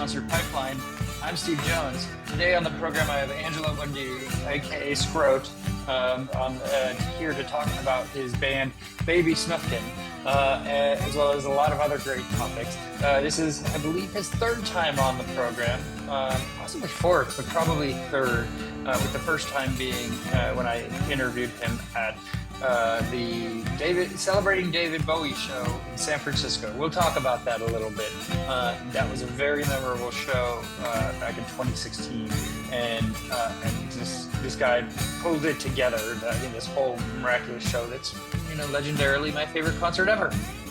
Concert Pipeline. I'm Steve Jones. Today on the program I have Angelo Bundini, aka Scrote, here to talk about his band Baby Snufkin, as well as a lot of other great topics. This is, I believe, his third time on the program, possibly fourth, but probably third, with the first time being when I interviewed him at the Celebrating David Bowie show in San Francisco. We'll talk about that a little bit. That was a very memorable show back in 2016, and this guy pulled it together in this whole miraculous show that's legendarily my favorite concert ever.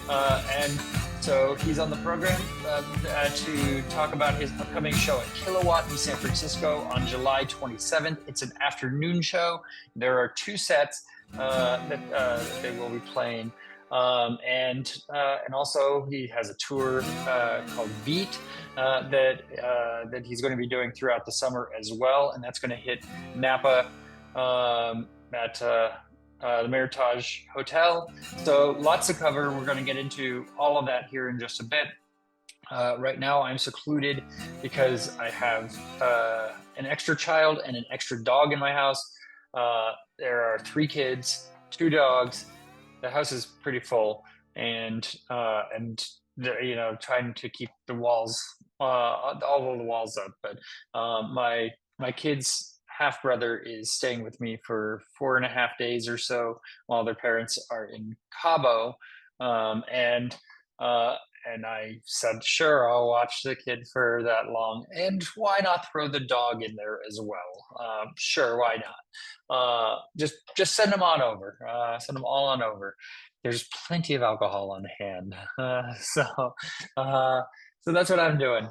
And so he's on the program to talk about his upcoming show at Kilowatt in San Francisco on July 27th. It's an afternoon show. There are two sets that they will be playing, and also he has a tour called Beat that he's going to be doing throughout the summer as well, and that's going to hit Napa at the Meritage Hotel. So lots to cover. We're going to get into all of that here in just a bit. Right now I'm secluded because I have an extra child and an extra dog in my house. There are 3 kids, 2 dogs. The house is pretty full, and trying to keep the walls, all of the walls up. But my kid's half brother is staying with me for 4.5 days or so while their parents are in Cabo, and I said, sure, I'll watch the kid for that long. And why not throw the dog in there as well? Sure, why not? Just send them on over. Send them all on over. There's plenty of alcohol on hand. So that's what I'm doing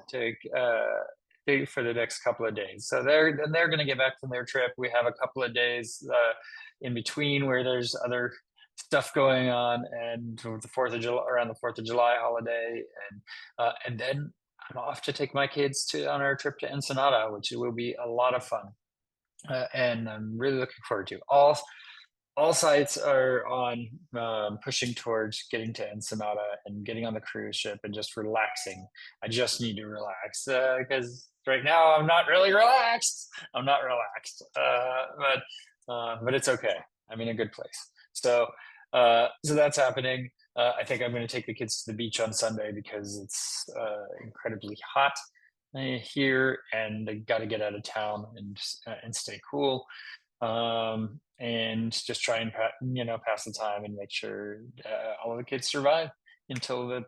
for the next couple of days. So they're going to get back from their trip. We have a couple of days in between where there's other stuff going on, and the 4th of July, around the 4th of July holiday, and then I'm off to take my kids on our trip to Ensenada, which will be a lot of fun, and I'm really looking forward to. All sites are on pushing towards getting to Ensenada and getting on the cruise ship and just relaxing. I just need to relax because right now I'm not really relaxed. But it's okay. I'm in a good place. So that's happening. I think I'm going to take the kids to the beach on Sunday because it's incredibly hot here, and I got to get out of town and stay cool, and just try and pass the time and make sure all of the kids survive until the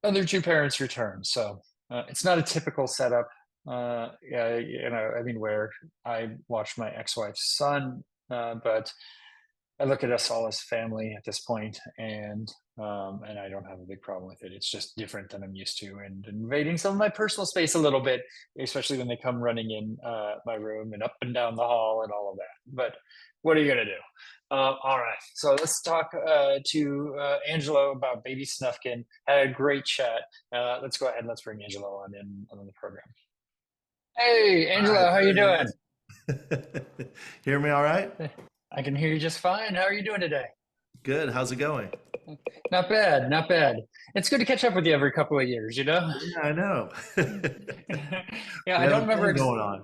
other 2 parents return. So it's not a typical setup, where I watch my ex-wife's son, but I look at us all as family at this point, and I don't have a big problem with it. It's just different than I'm used to, and invading some of my personal space a little bit, especially when they come running in my room and up and down the hall and all of that. But what are you going to do? All right, so let's talk to Angelo about Baby Snufkin. Had a great chat. Let's go ahead and let's bring Angelo on the program. Hey, Angelo, how you doing? Hear me all right? I can hear you just fine. How are you doing today? Good. How's it going? Not bad, not bad. It's good to catch up with you every couple of years, Yeah, I know. Yeah, I don't remember going on.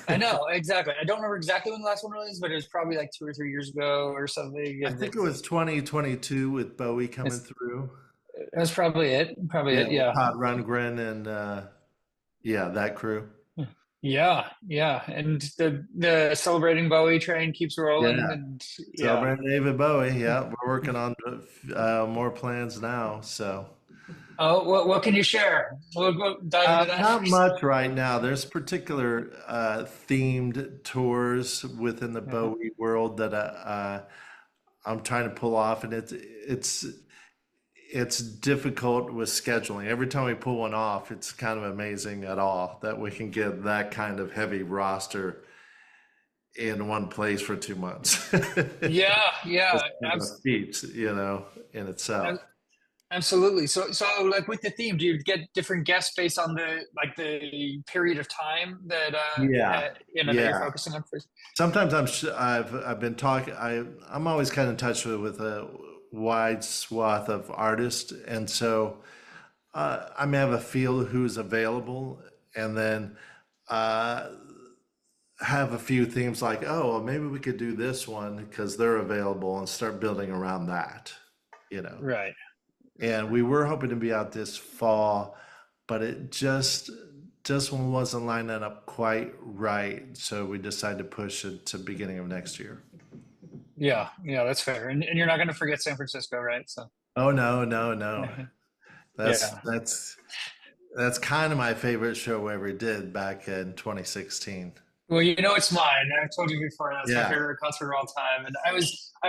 I know, exactly. I don't remember exactly when the last one was, but it was probably like 2 or 3 years ago or something. I think it was 2022 with Bowie coming through. That's probably it. Yeah. Todd Rundgren and that crew. Yeah, and the Celebrating Bowie train keeps rolling. Yeah. And Celebrating David Bowie. Yeah, we're working on more plans now. So, what can you share? We'll dive into that. Not much right now. There's particular themed tours within the Bowie world that I'm trying to pull off, and it's difficult with scheduling. Every time we pull one off, it's kind of amazing at all that we can get that kind of heavy roster in one place for 2 months. Yeah. Feats, in itself. Absolutely. So like with the theme, do you get different guests based on the period of time that that you're focusing on first? Sometimes I've been talking. I'm always kind of in touch with a wide swath of artists, and so I may have a feel who's available, and then uh, have a few themes like, oh, well, maybe we could do this one because they're available, and start building around that, you know. Right. And we were hoping to be out this fall, but it just wasn't lining up quite right. So we decided to push it to beginning of next year. Yeah, yeah, that's fair. And you're not going to forget San Francisco, right? So, Oh no, no, no. That's yeah. that's that's kind of my favorite show we ever did back in 2016. Well, it's mine. I've told you before that's my Yeah. favorite concert of all time. And I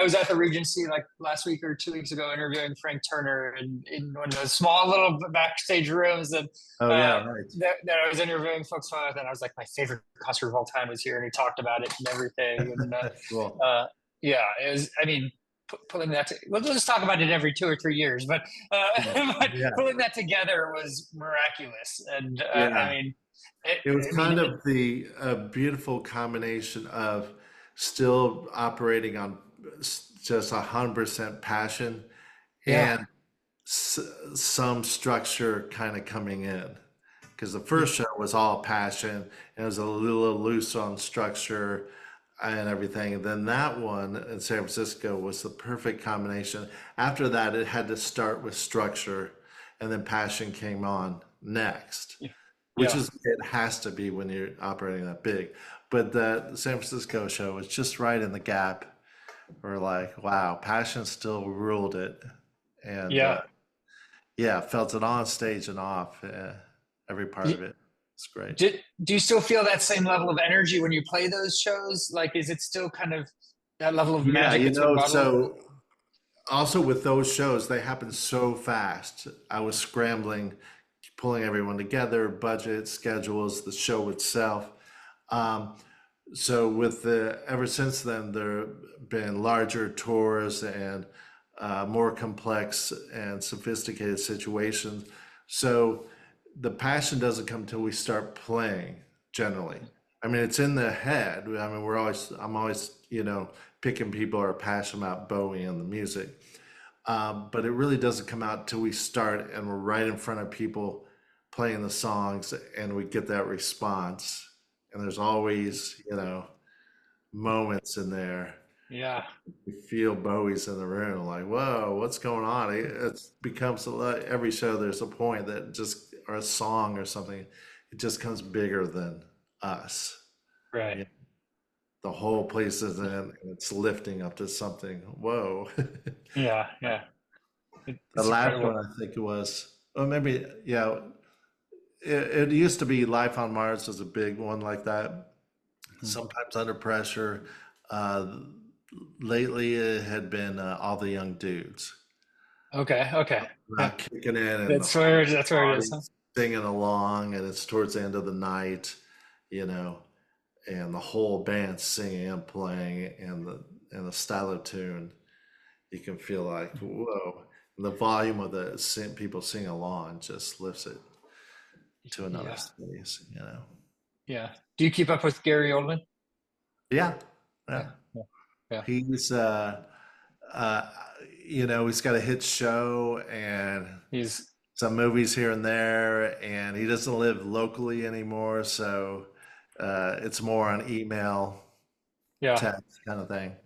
was at the Regency like last week or 2 weeks ago interviewing Frank Turner in one of those small little backstage rooms Oh yeah, right. that I was interviewing folks with, and I was like, my favorite concert of all time was here, and he talked about it and everything. And Cool. yeah, it was. I mean, pulling that. We'll just talk about it every 2 or 3 years, but but Yeah. pulling that together was miraculous. And I Yeah. mean, It was I mean, kind of the beautiful combination of still operating on just 100% passion yeah, and some structure kind of coming in. Because the first show was all passion and it was a little loose on structure and everything. And then that one in San Francisco was the perfect combination. After that, it had to start with structure, and then passion came on next, which yeah. is it has to be when you're operating that big. But the San Francisco show was just right in the gap. We're like, wow, passion still ruled it, and Yeah. yeah, felt it on stage and off. Every part Do, of it. It's great. do you still feel that same level of energy when you play those shows? Like, is it still kind of that level of Yeah, magic that's been bottled? so also with those shows, they happen so fast. I was scrambling, pulling everyone together, budget, schedules, the show itself. Um, so with the ever since then, there have been larger tours and more complex and sophisticated situations. So the passion doesn't come till we start playing generally. I mean, it's in the head. I mean, I'm always, picking people who are passionate about Bowie and the music. But it really doesn't come out till we start and we're right in front of people playing the songs and we get that response. And there's always, moments in there. Yeah. You feel Bowie's in the room, like, whoa, what's going on? It becomes every show. There's a point that just, or a song or something, it just comes bigger than us. Right. Yeah, the whole place is in, and it's lifting up to something. Whoa. Yeah. Yeah. The It's last incredible. one, I think it was, or maybe, yeah, it used to be Life on Mars was a big one like that. Hmm. Sometimes Under Pressure. Uh, Lately, it had been All the Young Dudes. Okay. Okay. Yeah. Not kicking in and the That's where it is, huh? audience singing along, and it's towards the end of the night, you know, and the whole band singing and playing, and the style of tune, you can feel like whoa, and the volume of the people sing along just lifts it to another Yeah. space, you know. Yeah. Do you keep up with Gary Oldman? Yeah, Yeah. yeah. Yeah. Yeah. He's uh, he's got a hit show and He's some movies here and there, and he doesn't live locally anymore, so it's more on email, yeah. text kind of thing.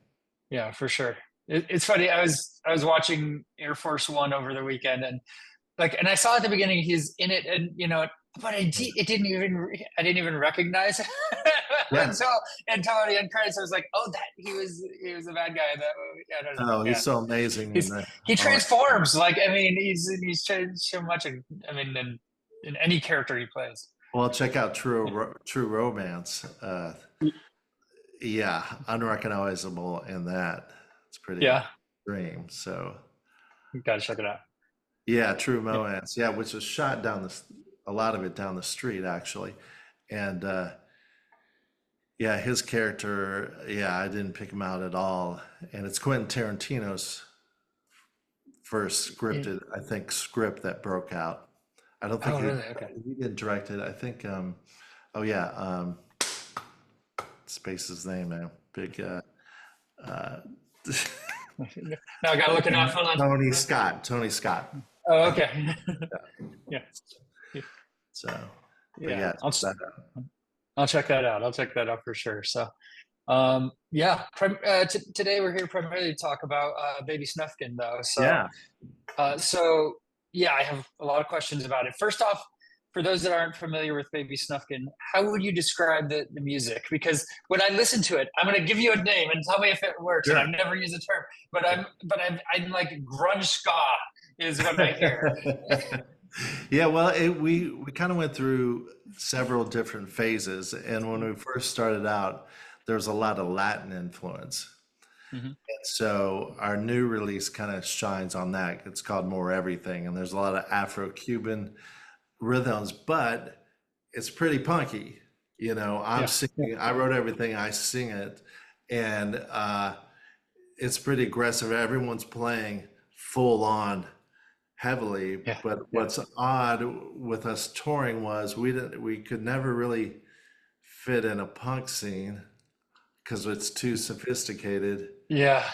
Yeah, for sure. It's funny. I was watching Air Force One over the weekend, and and I saw at the beginning he's in it, and but it didn't even I didn't even recognize it Yeah. until the end credits. I was like, oh, that he was a bad guy in that movie. I don't know. Oh, Yeah, he's so amazing in he's that. he Oh, transforms. Like, I mean, he's changed so much. I mean, in any character he plays. well, check out True Romance. Yeah, unrecognizable in that. It's pretty Yeah, extreme. So you gotta check it out. yeah, True Yeah. Romance. Yeah, which was shot a lot of it down the street actually, and yeah, his character. Yeah, I didn't pick him out at all, and it's Quentin Tarantino's first Yeah. scripted, I think, script that broke out. I don't think Oh, really? Okay. he didn't direct it. I think. Oh yeah. Space his name now. Big. Uh, Now I gotta look it up. Hold on. Tony Scott. Tony Scott. Oh, okay. Yeah. So, but Yeah. yeah, that, I'll check that out. I'll check that out for sure. So, yeah, today we're here primarily to talk about Baby Snufkin, though. yeah, So yeah, I have a lot of questions about it. First off, for those that aren't familiar with Baby Snufkin, how would you describe the music? Because when I listen to it, I'm going to give you a name and tell me if it works. And sure. I've never used the term, I'm like grunge ska is what I hear. Yeah, well, we kind of went through several different phases, and when we first started out, there was a lot of Latin influence. Hmm. So our new release kind of shines on that. It's called More Everything, and there's a lot of Afro-Cuban rhythms, but it's pretty punky. I'm Yeah, yeah, singing, I wrote everything, I sing it, and it's pretty aggressive. Everyone's playing full on heavily, yeah, but yeah, what's odd with us touring was we could never really fit in a punk scene because it's too sophisticated, yeah,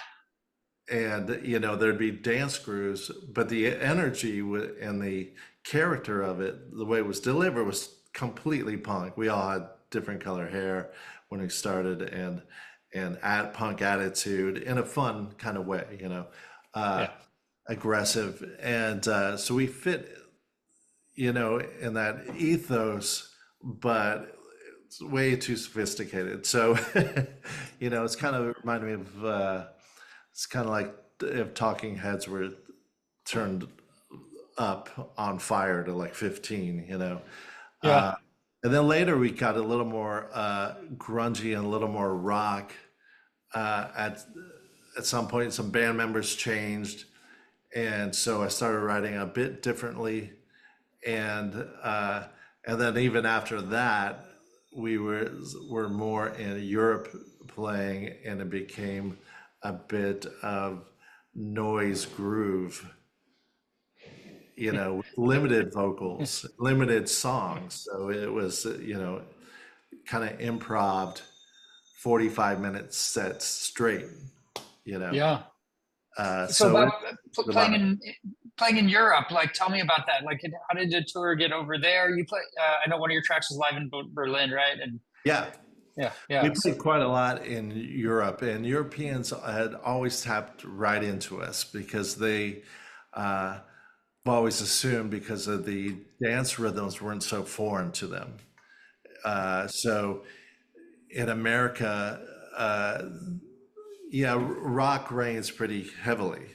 and there'd be dance grooves, but the energy and the character of it, the way it was delivered, was completely punk. We all had different color hair when we started, and at punk attitude in a fun kind of way, uh, yeah, aggressive, and so we fit, in that ethos, but it's way too sophisticated. So, it's kind of reminded me of, it's kind of like if Talking Heads were turned up on fire to like 15, yeah, Uh, and then later we got a little more grungy and a little more rock. At some point, some band members changed, and so I started writing a bit differently. And uh, and then even after that, we were more in Europe playing, and it became a bit of noise groove, with limited vocals, limited songs. So it was, kind of improv, 45-minute sets straight, you know. yeah. So So about it's a playing lot. in Europe, like tell me about that. Like, how did the tour get over there? You play. I know one of your tracks was live in Berlin, right? And Yeah, yeah, we yeah. played So quite a lot in Europe, and Europeans had always tapped right into us because they uh, always assumed because of the dance rhythms weren't so foreign to them. So in America, yeah, rock reigns pretty heavily.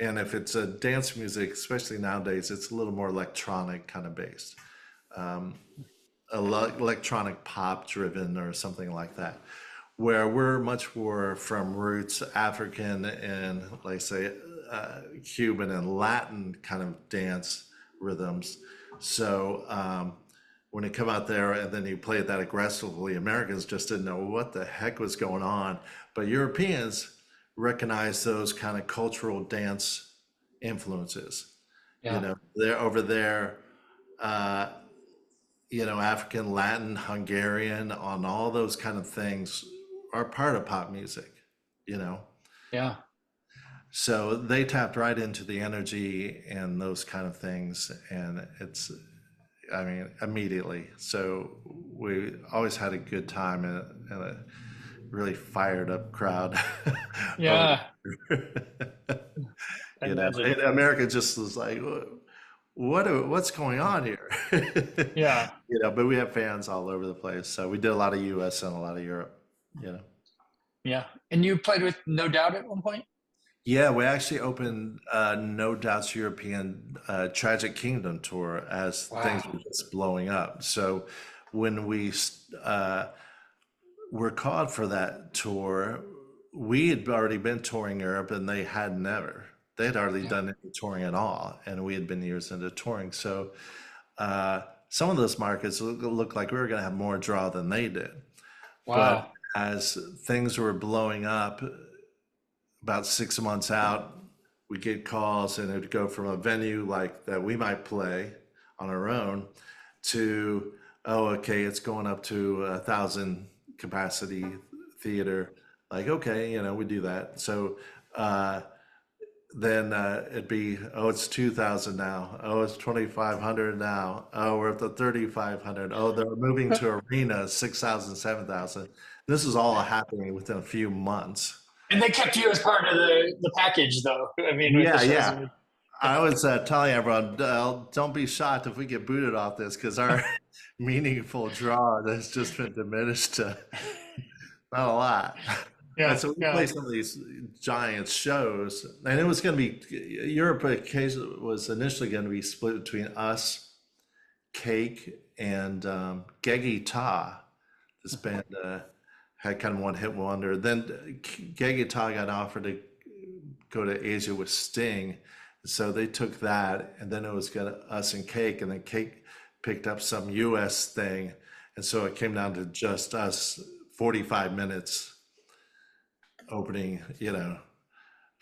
And if it's a dance music, especially nowadays, it's a little more electronic kind of based, electronic pop driven or something like that. Where we're much more from roots African and, like say, Cuban and Latin kind of dance rhythms. So when you come out there and then you play it that aggressively, Americans just didn't know what the heck was going on. But Europeans recognize those kind of cultural dance influences. yeah, They're over there, uh, African, Latin, Hungarian, on all those kind of things are part of pop music, you know. yeah. So they tapped right into the energy and those kind of things, and I mean, immediately. So we always had a good time and a really fired up crowd over Yeah, there. I imagine. And America just was like, what's going on here? Yeah, But we have fans all over the place. So we did a lot of US and a lot of Europe, you know. yeah. And you played with No Doubt at one point? Yeah, we actually opened No Doubt's European Tragic Kingdom tour as things Wow. were just blowing up. So when we were called for that tour, we had already been touring Europe and they had never. They had hardly Yeah. done any touring at all, and we had been years into touring. So some of those markets looked like we were going to have more draw than they did. But Wow. as things were blowing up, about 6 months out, we get calls and it would go from a venue like that we might play on our own to, oh, okay, it's going up to 1,000 capacity theater. Like, okay, we do that. So uh, then it'd be, oh, it's 2,000 now. Oh, it's 2,500 now. Oh, we're at the 3,500. Oh, they're moving to arena 6,000, 7,000. This is all happening within a few months. And they kept you as part of the package, though. I mean, with the Yeah, shows. yeah. I was telling everyone, don't be shocked if we get booted off this because our meaningful draw has just been diminished to not a lot. And Yeah, so we yeah, play some of these giant shows, and it was going to be Europe. Case was initially going to be split between us, Cake, and Geggy Ta. This band had kind of one hit wonder. Then Geggy Ta got offered to go to Asia with Sting, so they took that, and then it was going to us and Cake, and then Cake picked up some U.S. thing, and so it came down to just us, 45 minutes opening, for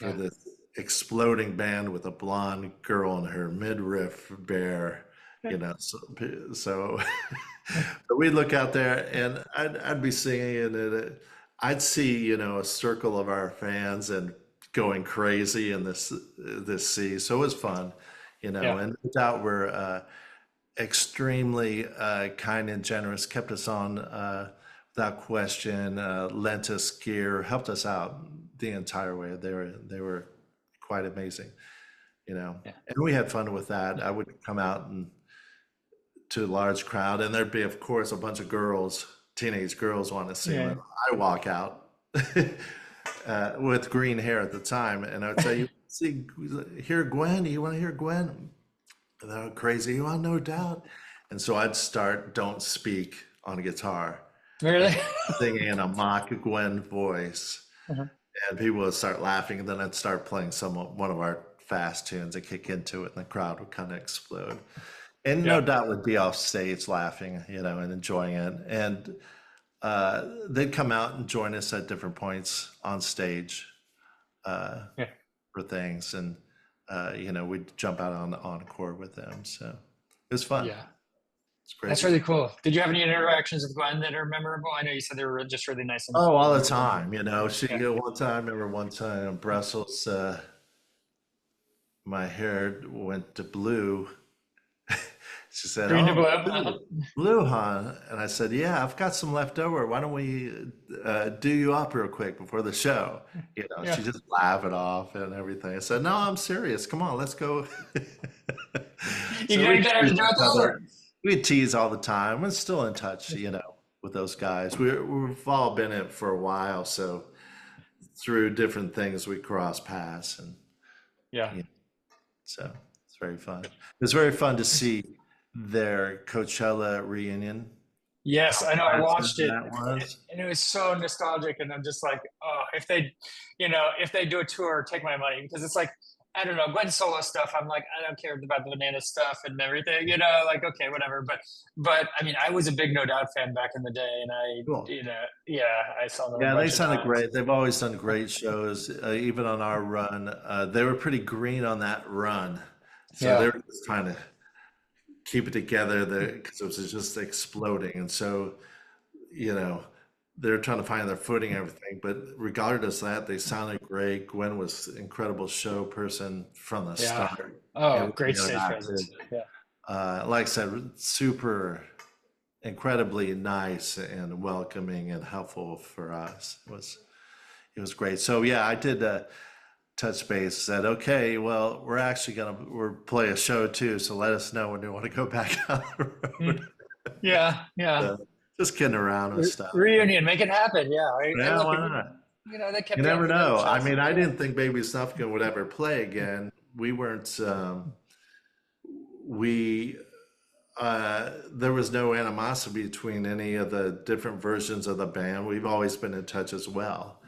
yeah. this exploding band with a blonde girl and her midriff bare, so but we'd look out there and I'd be singing and I'd see, a circle of our fans and going crazy in this sea. So it was fun, Yeah. and no doubt we're extremely kind and generous, kept us on without question, lent us gear, helped us out the entire way. They were quite amazing, Yeah. and we had fun with that. I would come out and to a large crowd, and there'd be, of course, a bunch of girls, teenage girls, want to see Yeah. when I walk out with green hair at the time, and I'd say, "You see, hear Gwen? You want to hear Gwen?" And they're crazy. You want No Doubt? And so I'd start "Don't Speak" on a guitar Really? and singing in a mock Gwen voice, Uh-huh. and people would start laughing. And then I'd start playing one of our fast tunes and kick into it, and the crowd would kind of explode. And No Yeah. Doubt would be off stage laughing, and enjoying it. And they'd come out and join us at different points on stage uh, Yeah. for things, and we'd jump out on the encore with them. So it was fun. Yeah. It's That's crazy. really cool. Did you have any interactions with Gwen that are memorable? I know you said they were just really nice and Oh, all the warm. time. She Yeah. one time. I remember one time in Brussels, my hair went to blue. She said, Green to "Oh, blue. Uh-huh. blue, huh?" And I said, "Yeah, I've got some left over. Why don't we do you up real quick before the show?" Yeah. She just laughed it off and everything. I said, "No, I'm serious. Come on, let's go." You So gotta we get her to tease do it each other. over. We tease all the time. We're still in touch, with those guys. We've all been in it for a while, so through different things we cross paths, and Yeah. you so it's very fun. It's very fun to see their Coachella reunion. Yes, How I know. I massive watched it, that was. and it was so nostalgic. And I'm just like, oh, if they do a tour, take my money, because it's like, I don't know, Gwen solo stuff. I'm like, I don't care about the banana stuff and everything. Like, okay, whatever. But I mean, I was a big No Doubt fan back in the day, and Cool. yeah, I saw them a Yeah, they bunch of sounded times. great. They've always done great shows, even on our run. They were pretty green on that run, so they Yeah. were just trying to keep it together because it was just exploding. And so, you know, they're trying to find their footing and everything. But regardless of that, they sounded great. Gwen was an incredible show person from the Yeah. start. Oh, Everything great stage about it. presence. Yeah. Like I said, super incredibly nice and welcoming and helpful for us. It was great. So yeah, I did touch base. Said, okay, well, we're play a show too. So let us know when you want to go back on the Mm. road. Yeah. Yeah. So, just kidding around with stuff. Reunion, make it happen. Yeah. I Yeah, look, why not? they You kept you on never for the other know. I shows. mean, I Yeah. didn't think Baby Snufkin would ever play again. We weren't. We there was no animosity between any of the different versions of the band. We've always been in touch as well.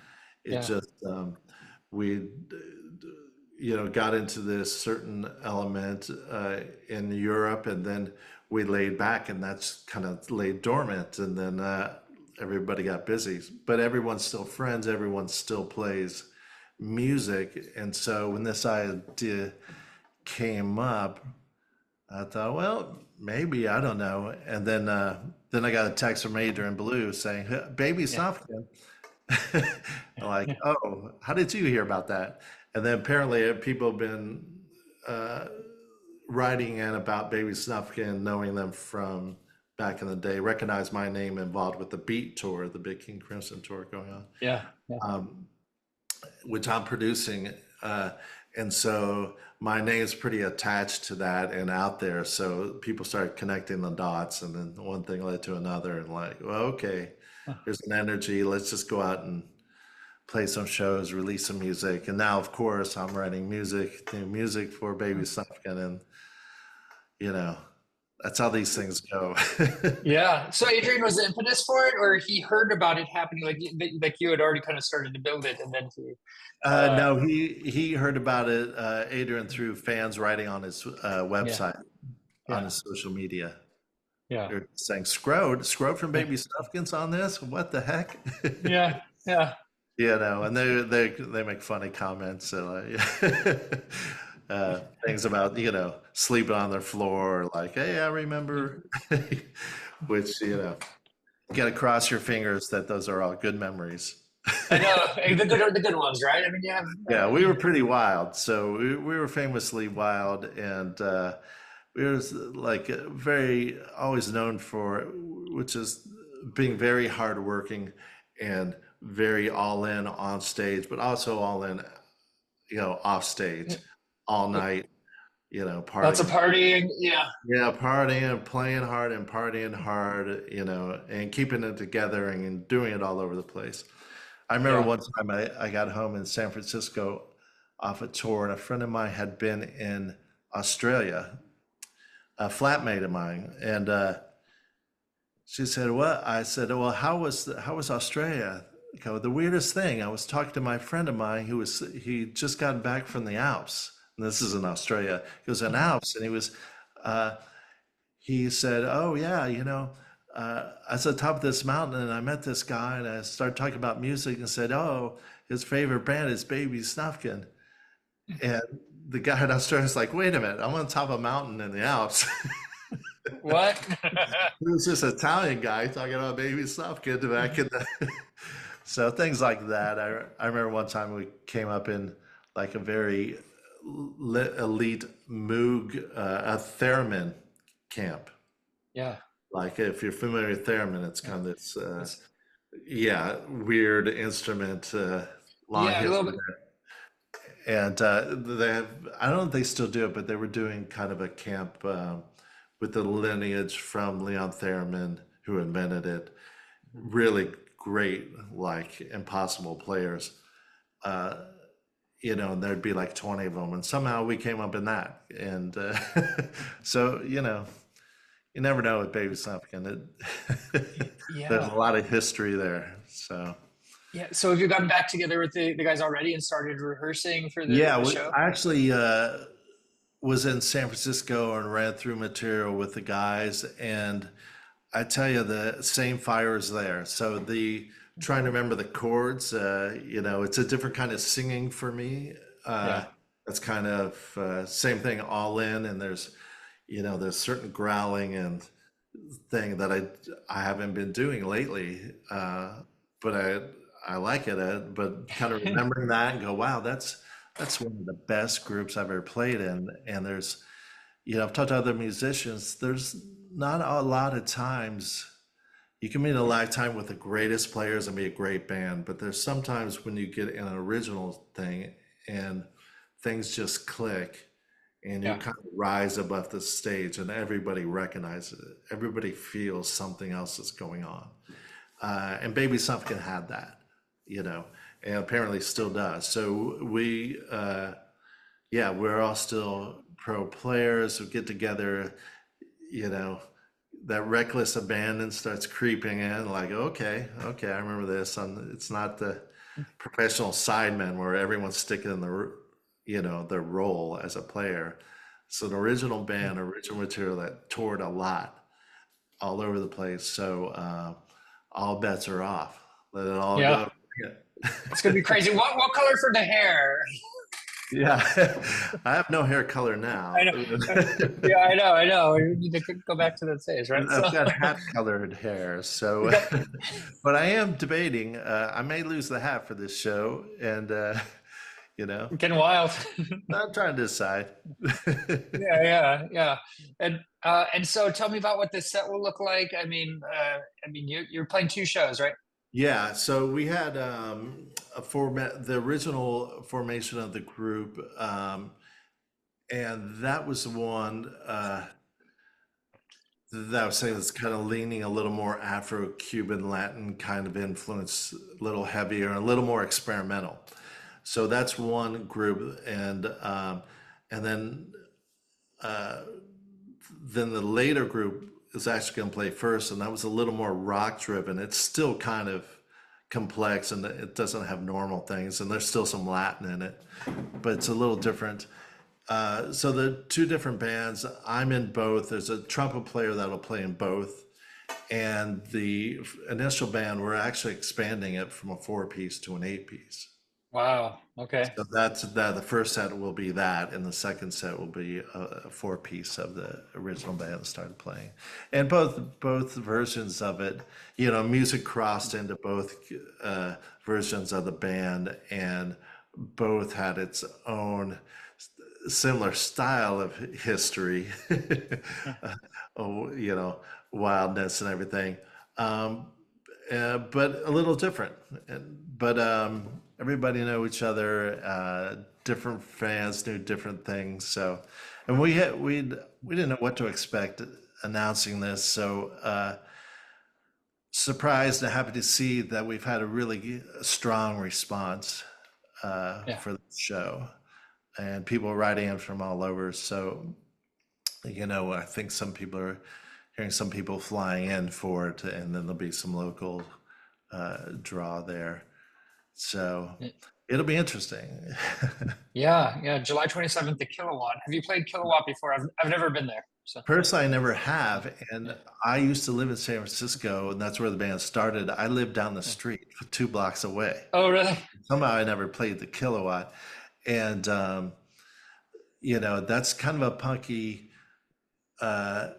It Yeah. just we got into this certain element in Europe, and then we laid back, and that's kind of laid dormant, and then everybody got busy. But everyone's still friends. Everyone still plays music, and so when this idea came up, I thought, well, maybe, I don't know. And then I got a text from Adrian Blue saying, "Baby Yeah. Snufkin." I'm like, oh, how did you hear about that? And then apparently people have been uh, writing in about Baby Snufkin, knowing them from back in the day, recognize my name involved with the Beat tour, the Big King Crimson tour going on, Yeah. Yeah. which I'm producing. And so my name's pretty attached to that and out there. So people started connecting the dots, and then one thing led to another, and like, well, okay, there's an energy. Let's just go out and play some shows, release some music. And now, of course, I'm writing new music for Baby Snufkin, and you know, that's how these things go. Yeah. So Adrian was the impetus for it, or he heard about it happening, like you had already kind of started to build it, and then he. No, he heard about it, Adrian, through fans writing on his Yeah. website, on Yeah. his social media. Yeah. They're saying Scrote from Yeah. Baby Snufkin's on this. What the heck? Yeah. Yeah. You know, and they make funny comments, things about sleeping on their floor, or like, hey, I remember, which you got to cross your fingers that those are all good memories. I know. Hey, the good ones, right? I mean, yeah. Yeah, we were pretty wild. So we were famously wild, and we were like very always known for, which is being very hardworking and very all in on stage, but also all in, off stage, all night, Lots of partying. partying. Yeah. Yeah, partying, playing hard and partying hard, and keeping it together and doing it all over the place. I remember Yeah. one time I got home in San Francisco off a tour, and a friend of mine had been in Australia, a flatmate of mine, and she said, "What?" I said, "Well, how was Australia?" Go, the weirdest thing. I was talking to my friend of mine he just got back from the Alps, and this is in Australia. He was in Alps, and uh, he said, "Oh yeah, I was at the top of this mountain, and I met this guy, and I started talking about music, and said, oh, his favorite band is Baby Snufkin." And the guy in Australia was like, "Wait a minute, I'm on top of a mountain in the Alps." What? It was this Italian guy talking about Baby Snufkin back in the. So things like that. I remember one time we came up in like a very elite Moog, a theremin camp. Yeah. Like if you're familiar with theremin, it's Yeah. kind of this, It's- yeah, weird instrument, long yeah. A little history bit. there. And they have, I don't know if they still do it, but they were doing kind of a camp with the lineage from Leon Theremin, who invented it. Really great, like impossible players. Uh, and there'd be like 20 of them, and somehow we came up in that. And so, you never know with Baby Snufkin. There's a Yeah. lot of history there. So Yeah. So have you gotten back together with the guys already and started rehearsing for yeah, the show? I actually was in San Francisco and ran through material with the guys, and I tell you, the same fire is there. So the trying to remember the chords, it's a different kind of singing for me. Yeah. That's kind of same thing, all in, and there's certain growling and thing that I haven't been doing lately, but I like it. But kind of remembering that and go, wow, that's one of the best groups I've ever played in. And there's, I've talked to other musicians. There's not a lot of times you can be in a lifetime with the greatest players and be a great band, but there's sometimes when you get in an original thing and things just click and you Yeah. kind of rise above the stage and everybody recognizes it. Everybody feels something else is going on. And Baby Snufkin had that, and apparently still does. So we're all still pro players who get together, you know, that reckless abandon starts creeping in, like, okay, I remember this. It's not the professional sidemen where everyone's sticking in their role as a player. It's an original band, original material that toured a lot all over the place. So all bets are off. Let it all Yeah. go. It's gonna be crazy. What color for the hair? Yeah, I have no hair color now. I know. Yeah, I know. We need to go back to that stage, right? So I've got hat colored hair, so you got, but I am debating. I may lose the hat for this show, and you know? Getting wild. I'm trying to decide. Yeah, yeah, yeah. And so tell me about what this set will look like. I mean you're playing two shows, right? Yeah, so we had a format, the original formation of the group, and that was the one that I was saying is kind of leaning a little more Afro-Cuban Latin kind of influence, a little heavier, a little more experimental. So that's one group, and then the later group is actually going to play first, and that was a little more rock driven. It's still kind of complex, and it doesn't have normal things, and there's still some Latin in it, but it's a little different. So the two different bands, I'm in both. There's a trumpet player that'll play in both, and the initial band, we're actually expanding it from a four-piece to an eight-piece. Wow. Okay. So that's that. The first set will be that, and the second set will be a four-piece of the original band that started playing. And both versions of it, music crossed into both versions of the band, and both had its own similar style of history, oh, wildness and everything, um, but a little different. But everybody know each other. Different fans knew different things. So, and we didn't know what to expect announcing this. So surprised and happy to see that we've had a really strong response Yeah. for the show, and people writing in from all over. So, I think some people are hearing some people flying in for it, and then there'll be some local draw there. So it'll be interesting. Yeah, yeah. July 27th, the Kilowatt. Have you played Kilowatt before? I've never been there. So Personally, I never have, yeah. and I used to live in San Francisco, and that's where the band started. I lived down the Yeah. street, 2 blocks away. Oh, really? Somehow, I never played the Kilowatt, and that's kind of a punky, uh,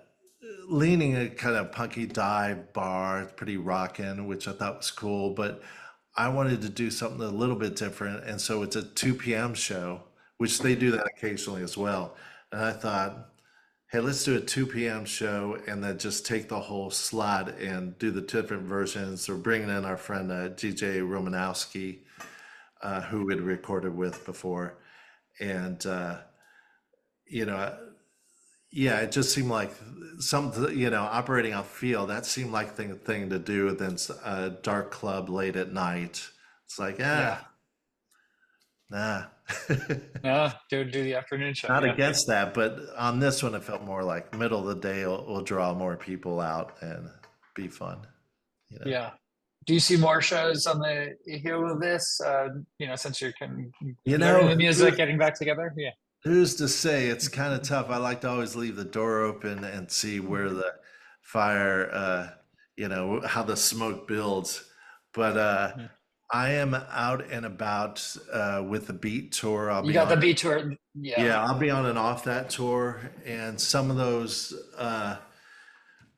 leaning a kind of punky dive bar. It's pretty rockin', which I thought was cool, but I wanted to do something a little bit different, and so it's a 2 p.m. show, which they do that occasionally as well. And I thought, hey, let's do a 2 p.m. show and then just take the whole slot and do the different versions. We're bringing in our friend DJ Romanowski, who we'd recorded with before. And, you know, yeah, it just seemed like operating off feel, that seemed like the thing to do. Then a dark club late at night. It's like, Yeah. nah. Yeah. Do the afternoon show. Not Yeah. against that, but on this one, it felt more like middle of the day will draw more people out and be fun, you know. Yeah. Do you see more shows on the heel of this? Since you're You learning know, the music, getting back together. Yeah. who's to say? It's kind of tough. I like to always leave the door open and see where the fire, how the smoke builds. But Yeah. I am out and about with the Beat tour. You got the B tour. Yeah. Yeah, I'll be on and off that tour, and some of those.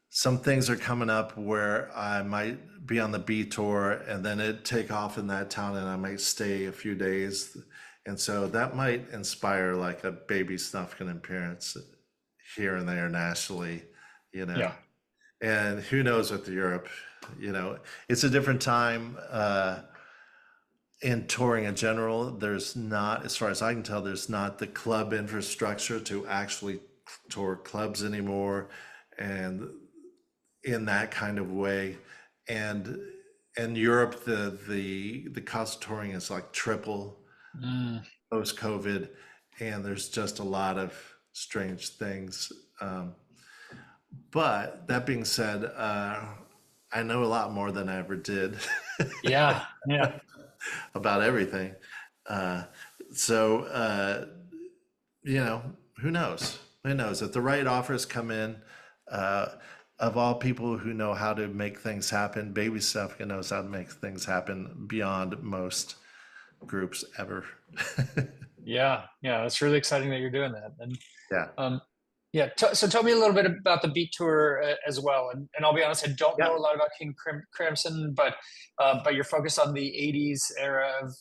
Some things are coming up where I might be on the B tour and then it take off in that town and I might stay a few days. And so that might inspire like a Baby Snufkin appearance here and there nationally, you know. Yeah. And who knows with Europe, it's a different time in touring in general. There's not, as far as I can tell, there's not the club infrastructure to actually tour clubs anymore. And in that kind of way, and in Europe, the cost of touring is like triple Mm. post COVID, and there's just a lot of strange things. But that being said, I know a lot more than I ever did Yeah. Yeah. about everything. Uh, so you know, who knows? Who knows if the right offers come in? Uh, of all people who know how to make things happen, Baby Stuff knows how to make things happen beyond most groups ever. Yeah. Yeah. It's really exciting that you're doing that. And Yeah. um, Yeah. So tell me a little bit about the Beat Tour as well. And I'll be honest, I don't know Yeah. a lot about King Crimson, but you're focused on the '80s era of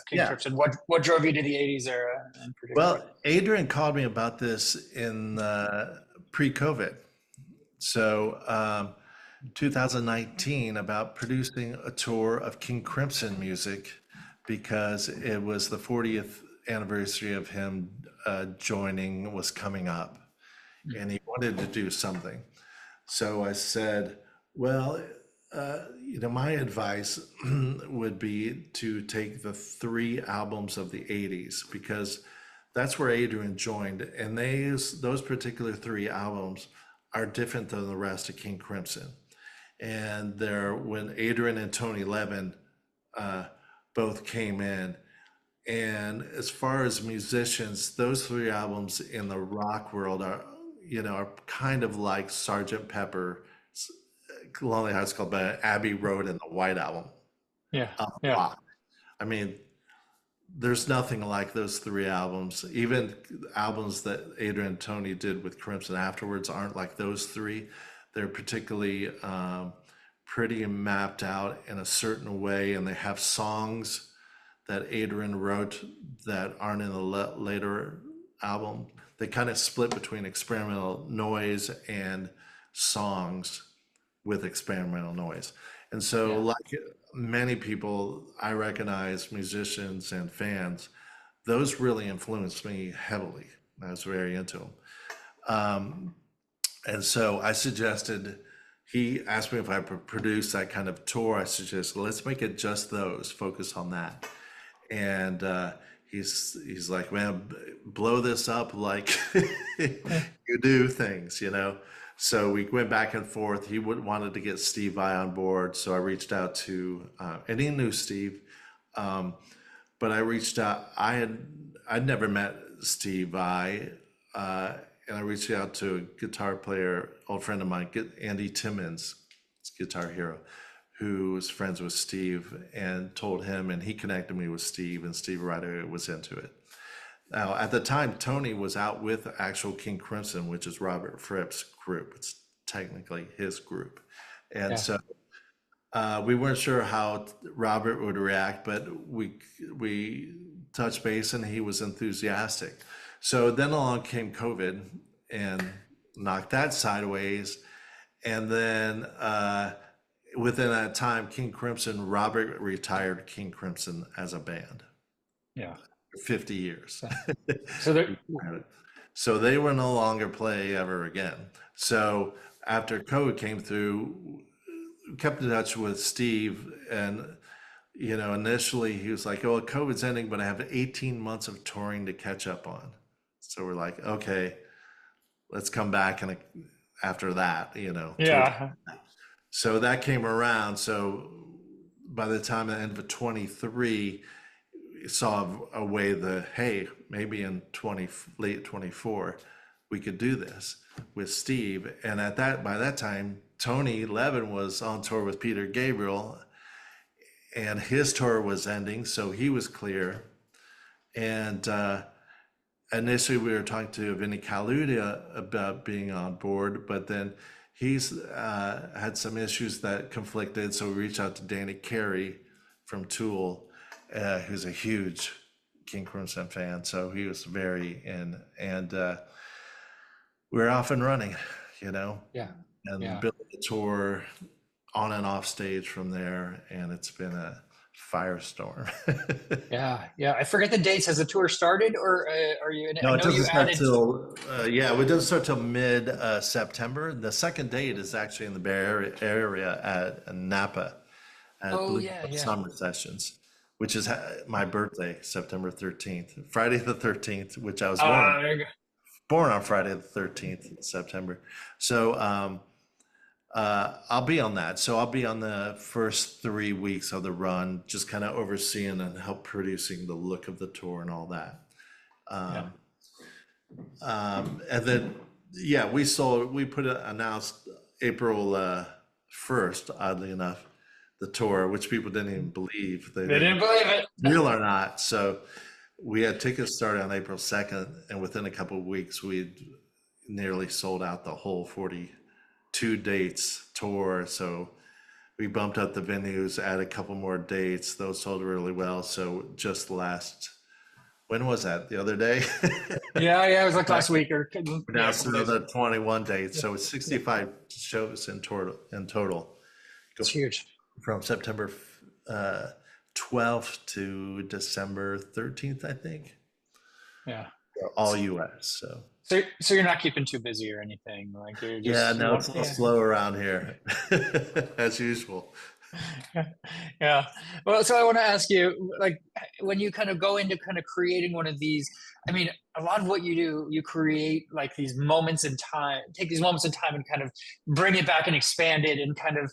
King Yeah. Crimson. What drove you to the '80s era in particular? Well, Adrian called me about this in pre-COVID. So 2019 about producing a tour of King Crimson music because it was the 40th anniversary of him joining was coming up and he wanted to do something. So I said, well, my advice would be to take the three albums of the 80s because that's where Adrian joined. And those particular three albums are different than the rest of King Crimson. And they're when Adrian and Tony Levin both came in. And as far as musicians, those three albums in the rock world are kind of like Sergeant Pepper, Lonely Hearts Club Band, Abbey Road, and the White Album. Yeah. Yeah. Rock. I mean, there's nothing like those three albums. Even albums that Adrian and Tony did with Crimson afterwards aren't like those three. They're particularly pretty mapped out in a certain way, and they have songs that Adrian wrote that aren't in the later album. They kind of split between experimental noise and songs with experimental noise. And so, Yeah. like many people I recognize, musicians and fans, those really influenced me heavily. I was very into them. And so I suggested, he asked me if I could produce that kind of tour. I suggested, let's make it just those, focus on that. And he's like, man, blow this up like you do things. So we went back and forth. He wanted to get Steve Vai on board, so I reached out to, and he knew Steve, but I reached out. I'd never met Steve Vai, and I reached out to a guitar player, old friend of mine, Andy Timmons, Guitar Hero, who was friends with Steve, and told him, and he connected me with Steve, and Steve right away was into it. Now, at the time, Tony was out with actual King Crimson, which is Robert Fripp's group. It's technically his group. And Yeah. so we weren't sure how Robert would react, but we touched base and he was enthusiastic. So then along came COVID and knocked that sideways. And then within that time, King Crimson, Robert retired King Crimson as a band. Yeah. 50 years. So there, So they will no longer play ever again. So after COVID came through, kept in touch with Steve, and initially he was like, "Oh, COVID's ending, but I have 18 months of touring to catch up on." So we're like, "Okay, let's come back and after that, yeah. So that came around. So by the time the end of 23, saw a way that, hey, maybe in late 24 we could do this with Steve. And by that time Tony Levin was on tour with Peter Gabriel and his tour was ending, so he was clear. And initially we were talking to Vinnie Colaiuta about being on board, but then he's had some issues that conflicted, so we reached out to Danny Carey from Tool, who's a huge King Crimson fan, so he was very in, and we're off and running, Yeah. and Yeah. built the tour on and off stage from there, and it's been a firestorm. Yeah. Yeah. I forget the dates. Has the tour started, or are you in it? No, I it know you doesn't start added. till it doesn't start till mid September. The second date is actually in the Bay Area at Napa at Oh Blue yeah. Yeah. Summer Sessions, which is my birthday, September 13th, Friday the 13th, which I was There you go. born on Friday the 13th, September. So I'll be on that. So I'll be on the first 3 weeks of the run, just kind of overseeing and help producing the look of the tour and all that. Yeah. And then, announced April 1st, oddly enough, the tour, which people didn't even believe. They didn't believe it. Real or not. So we had tickets started on April 2nd, and within a couple of weeks, we'd nearly sold out the whole 42 dates tour. So we bumped up the venues, added a couple more dates. Those sold really well. So just last, when was that? The other day? Yeah, yeah, it was like last week or yeah, a Announced couple days ago. another 21 dates. Yeah, So it's yeah, 65 shows in total. Go it's huge. from September 12th to December 13th, I think. Yeah. All US. So So you're not keeping too busy or anything. Like you're yeah, just you no, it's want a little yeah. slow around here as usual. Yeah. Well, so I want to ask you, like, when you kind of go into kind of creating one of these, I mean, a lot of what you do, you create like these moments in time, take these moments in time and kind of bring it back and expand it and kind of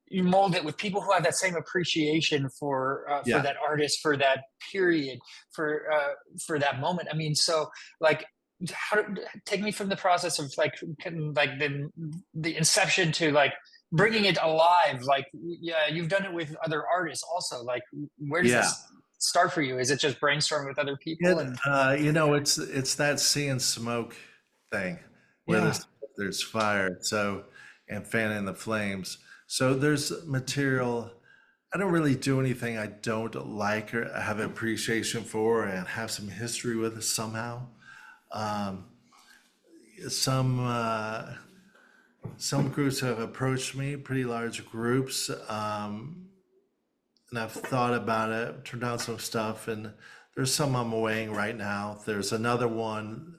you mold it with people who have that same appreciation for Yeah, that artist, for that period, for that moment. I mean, so like how take me from the process of like the inception to like bringing it alive. Like yeah, you've done it with other artists also. Like where does yeah. this start for you? Is it just brainstorming with other people? It, And it's that sea and smoke thing where yeah, there's fire. So, and fanning the flames. So there's material. I don't really do anything I don't like or have appreciation for and have some history with somehow. Um, some some groups have approached me, pretty large groups, and I've thought about it, turned down some stuff, and there's some I'm weighing right now. There's another one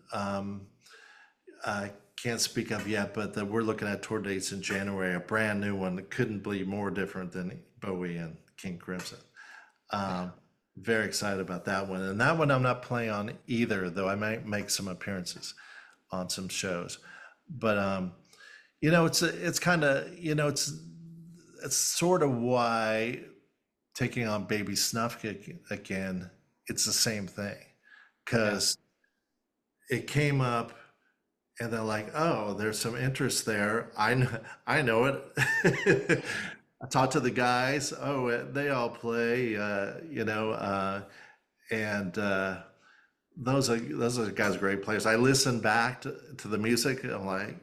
I can't speak of yet, but that we're looking at tour dates in January, a brand new one that couldn't be more different than Bowie and King Crimson. Um, Very excited about that one. And that one I'm not playing on either, though I might make some appearances on some shows. But it's kind of it's sort of why taking on Baby Snufkin again, it's the same thing yeah, because it came up and they're like, oh, there's some interest there. I know it. I talked to the guys. Oh, they all play, and those are guys, great players. I listen back to the music. I'm like,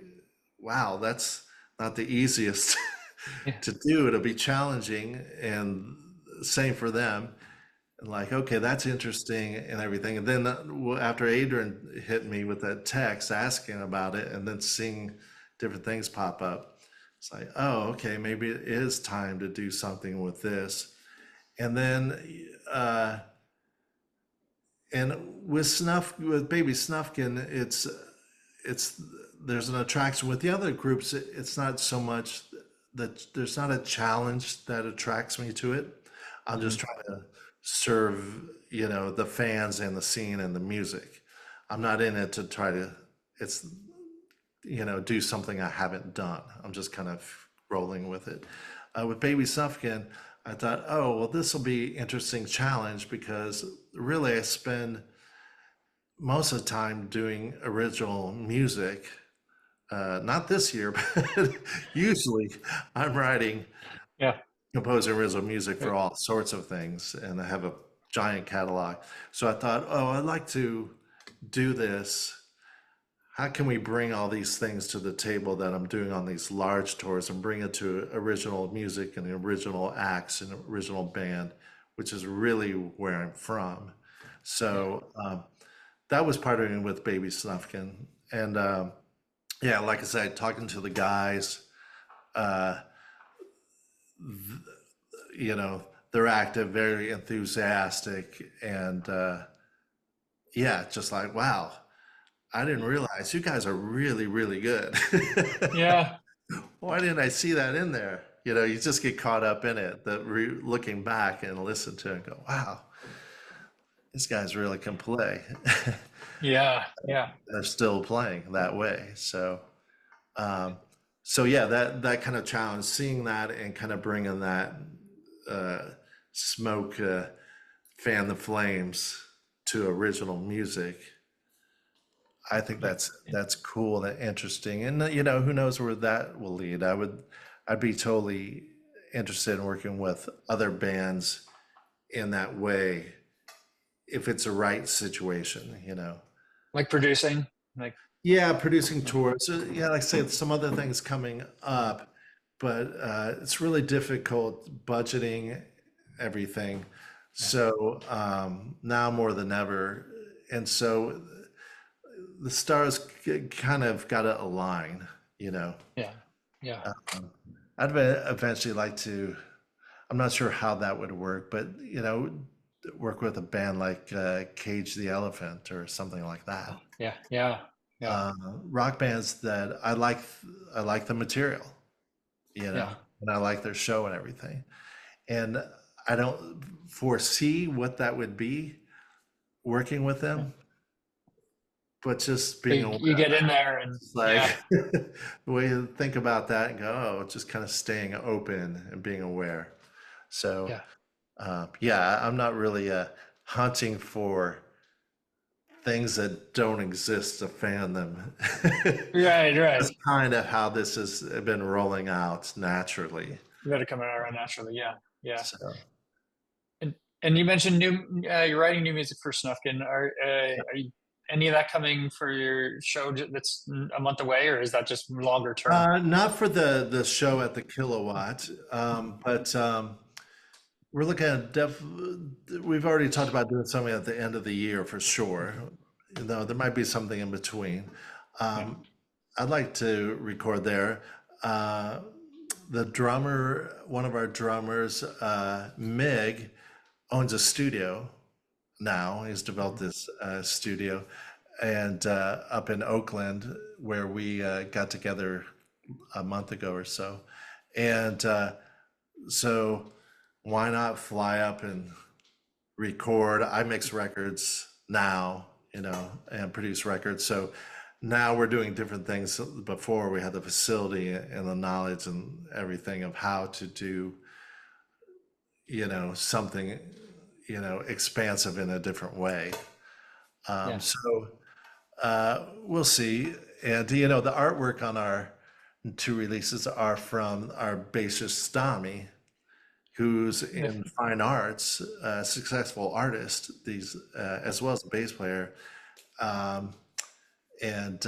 wow, that's not the easiest yeah, to do. It'll be challenging, and same for them. And like, okay, that's interesting and everything. And then after Adrian hit me with that text asking about it, and then seeing different things pop up, it's like, oh, okay, maybe it is time to do something with this. And then, and with Baby Snufkin, it's there's an attraction with the other groups. It's not so much that there's not a challenge that attracts me to it. I'm mhm, just trying to serve, the fans and the scene and the music. I'm not in it to try to, it's, do something I haven't done. I'm just kind of rolling with it. With Baby Sufkin, I thought, oh, well, this will be interesting challenge because really I spend most of the time doing original music. Not this year, but usually I'm writing yeah, composing original music right, for all sorts of things, and I have a giant catalog. So I thought, oh, I'd like to do this. How can we bring all these things to the table that I'm doing on these large tours and bring it to original music and original acts and original band, which is really where I'm from. yeah, So that was partnering with Baby Snufkin. And yeah, like I said, talking to the guys, uh, they're active, very enthusiastic, and yeah, just like, wow, I didn't realize you guys are really, really good. yeah, Why didn't I see that in there? You just get caught up in it, that looking back and listen to it and go, wow, these guys really can play. yeah, yeah. They're still playing that way. Um, so yeah, that kind of challenge, seeing that and kind of bringing that uh, smoke, fan the flames to original music. I think Yeah. that's cool and interesting, and who knows where that will lead. I'd be totally interested in working with other bands in that way if it's a right situation. Like producing, like. Yeah, producing tours. Yeah, like I say, some other things coming up, but it's really difficult budgeting everything. Yeah. So now more than ever, and so the stars kind of got to align. You know, Yeah. Yeah. um, eventually like to. I'm not sure how that would work, but work with a band like Cage the Elephant or something like that. Yeah. Yeah. Yeah. uh, Rock bands that I like the material, Yeah. and I like their show and everything. And I don't foresee what that would be working with Yeah. them, but just But being aware, you get in there and it's like yeah. the way you think about that and go, oh, just kind of staying open and being aware. So, Yeah. yeah, I'm not really hunting for things that don't exist to fan them. Right. Right. That's kind of how this has been rolling out naturally. You got to come around naturally. Yeah. Yeah. So, And you mentioned you're writing new music for Snufkin. Are you, any of that coming for your show that's a month away, or is that just longer term? not for the show at the Kilowatt, but we're looking at we've already talked about doing something at the end of the year for sure. There might be something in between. Yeah. Um, I'd like to record there. Uh, the drummer, one of our drummers, Mig, owns a studio now. He's developed this studio, and up in Oakland, where we got together a month ago or so. And so, why not fly up and record? I mix records now, and produce records. So now we're doing different things. Before we had the facility and the knowledge and everything of how to do, something, expansive in a different way. Yeah. So we'll see. And the artwork on our two releases are from our bassist Stami, who's Yeah. in fine arts, a successful artist, these as well as a bass player. Um, and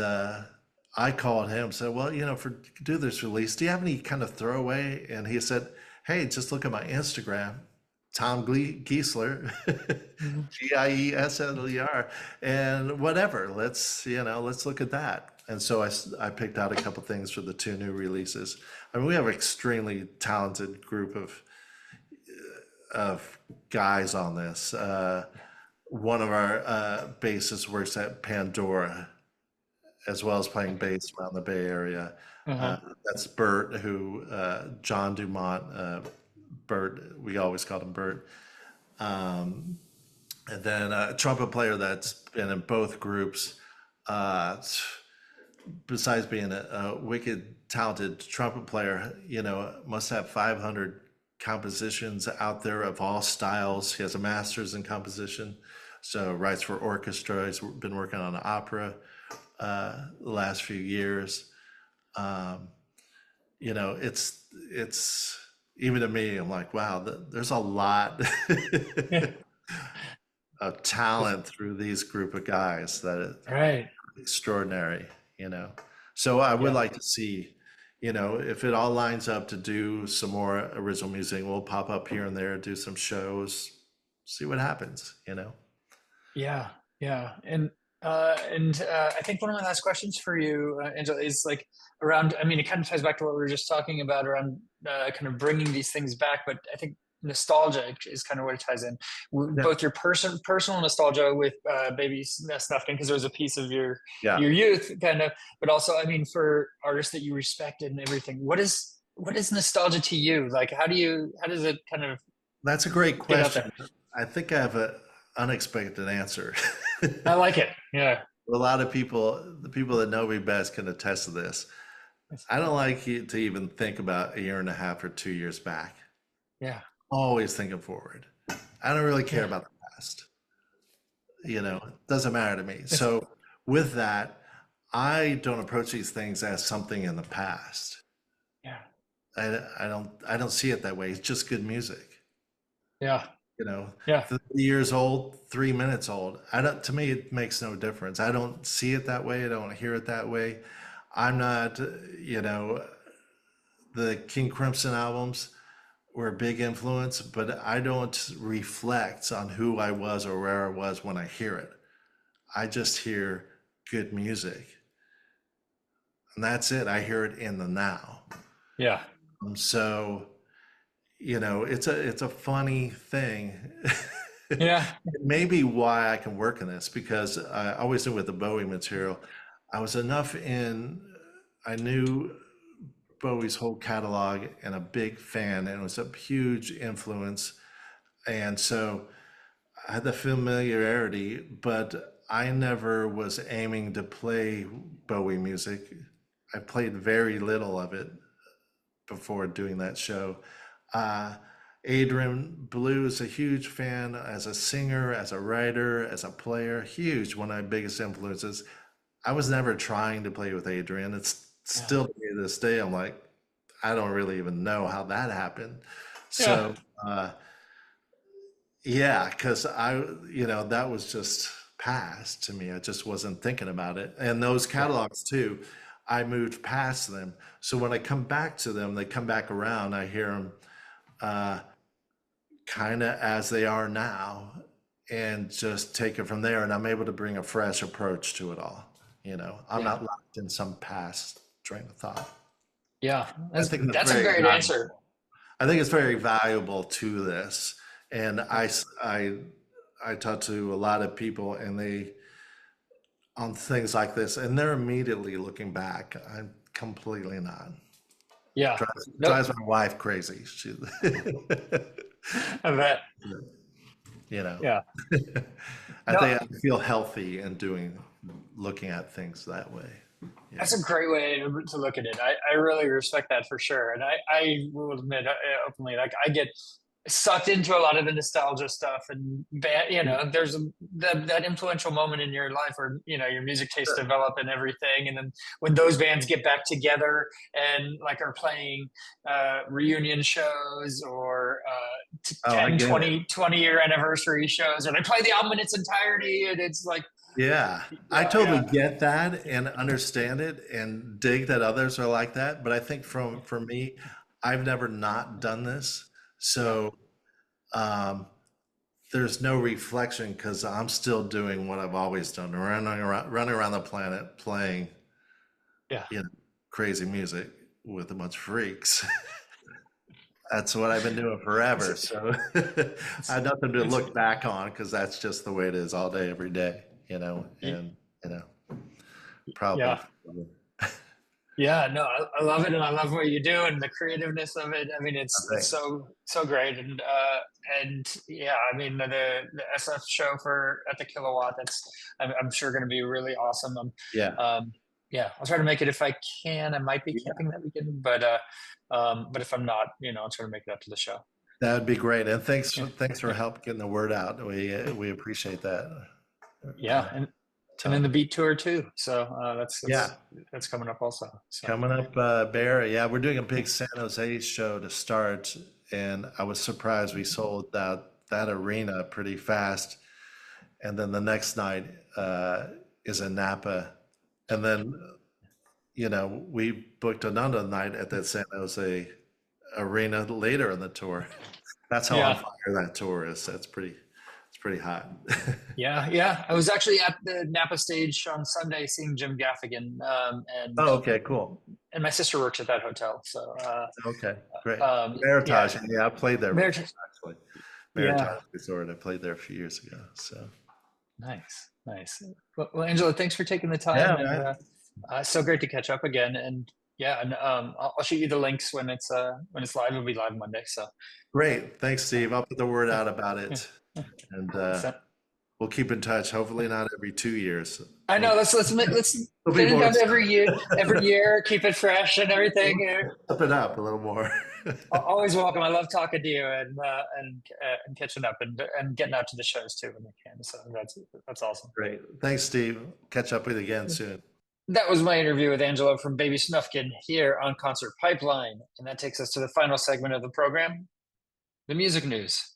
I called him, said, "Well, for do this release, do you have any kind of throwaway?" And he said, "Hey, just look at my Instagram, Tom Giesler, Mhm. Giesler, and whatever. Let's look at that." And so I picked out a couple things for the two new releases. I mean, we have an extremely talented group of guys on this. One of our bassists works at Pandora, as well as playing bass around the Bay Area. Uh-huh. That's Bert, who John Dumont, Bert, we always called him Bert. Um, and then a trumpet player that's been in both groups. Uh, Besides being a wicked talented trumpet player, must have 500 compositions out there of all styles. He has a master's in composition, so writes for orchestra. He's been working on opera the last few years. Um, it's even to me, I'm like, wow, there's a lot Yeah. of talent through these group of guys that is Right. extraordinary, you know. So I would Yeah. like to see, if it all lines up to do some more original music, we'll pop up here and there, do some shows, see what happens. Yeah, yeah, and I think one of my last questions for you, Angela, is like around. I mean, it kind of ties back to what we were just talking about around kind of bringing these things back. But I think nostalgia is kind of what it ties in. Yeah, Both your personal nostalgia with Baby Snufkin, because there was a piece of yeah, your youth, kind of, but also, I mean, for artists that you respected and everything. What is nostalgia to you? Like, how does it kind of that's a great get out there? question. I think I have an unexpected answer. I like it. Yeah. A lot of people, the people that know me best can attest to this. I don't like you to even think about a year and a half or 2 years back. Yeah. Always thinking forward. I don't really care Yeah. about the past. It doesn't matter to me. It's, So with that, I don't approach these things as something in the past. yeah. I don't see it that way. It's just good music. Yeah. Yeah. 30 years old, 3 minutes old. I don't, to me, it makes no difference. I don't see it that way. I don't hear it that way. I'm not, the King Crimson albums were a big influence, but I don't reflect on who I was or where I was when I hear it. I just hear good music, and that's it. I hear it in the now. Yeah. So, it's a funny thing. Yeah. Maybe why I can work in this, because I always knew with the Bowie material, I was enough in, I knew Bowie's whole catalog and a big fan, and it was a huge influence. And so I had the familiarity, but I never was aiming to play Bowie music. I played very little of it before doing that show. Uh, Adrian Blue is a huge fan as a singer, as a writer, as a player, huge, one of my biggest influences. I was never trying to play with Adrian. It's Yeah. still to this day, I'm like, I don't really even know how that happened. Yeah. So, yeah, because that was just past to me. I just wasn't thinking about it. And those Yeah. catalogs too, I moved past them. So when I come back to them, they come back around. I hear them kind of as they are now, and just take it from there. And I'm able to bring a fresh approach to it all. I'm Yeah. not locked in some past train of thought. Yeah. I That's think that's that's a very great answer. valuable. I think it's very valuable to this. And I talk to a lot of people, and they, on things like this, and they're immediately looking back. I'm completely not. Yeah. No, Drives my wife crazy. She, I bet. you know, Yeah. I No, think I feel healthy in looking at things that way. Yeah. that's a great way to look at it. I really respect that for sure. And I will admit openly, like I get sucked into a lot of the nostalgia stuff and there's that influential moment in your life where your music tastes Sure. develop and everything, and then when those bands get back together and like are playing reunion shows or Oh, I 10 get it. 20 year anniversary shows, or they play the album in its entirety, and it's like Yeah, I yeah, totally yeah, get that and understand it and dig that others are like that. But I think for me, I've never not done this. yeah, So um, there's no reflection because I'm still doing what I've always done, running around the planet playing, yeah. you know, crazy music with a bunch of freaks. That's what I've been doing it's, forever. So I it's, have nothing to it's look back on because that's just the way it is all day, every day, y- and you know, probably. yeah. Yeah, no, I love it, and I love what you do and the creativeness of it. I mean, it's Thanks. so great, and yeah, I mean the SF show for at the Kilowatt. I'm sure going to be really awesome. Yeah. Yeah, I'll try to make it if I can. I might be Yeah. camping that weekend, but if I'm not, I'll try to make it up to the show. That would be great. And Yeah, thanks for yeah, help getting the word out. We appreciate that yeah, a and then ton. the Beat tour too. So Yeah. that's coming up also. So Coming up, Bear. Yeah, we're doing a big San Jose show to start, and I was surprised we sold that arena pretty fast. And then the next night is in Napa, and then we booked another night at that San Jose arena later in the tour. That's how on yeah, fire that tour is. It's pretty hot. yeah, yeah. I was actually at the Napa stage on Sunday seeing Jim Gaffigan, Oh, okay, cool. and my sister works at that hotel. So, Okay, great. yeah, Meritage, yeah, I played there before, Meritage. actually. Meritage Yeah, Resort, I played there a few years ago. So nice, nice. Well, Angela, thanks for taking the time, yeah, and man. so great to catch up again. And yeah, and I'll shoot you the links when it's live. It'll be live Monday. So, Great. Thanks, Steve. I'll put the word yeah, out about yeah, it, and yeah. we'll keep in touch. Hopefully not every 2 years. I know. Let's It'll be get it more done every year. exciting. Every year, keep it fresh and everything. Step it up a little more. Always welcome. I love talking to you and catching up and getting out to the shows too when we can. So that's awesome. Great. Thanks, Steve. Catch up with you again soon. That was my interview with Angelo from Baby Snufkin here on Concert Pipeline, and that takes us to the final segment of the program, the music news.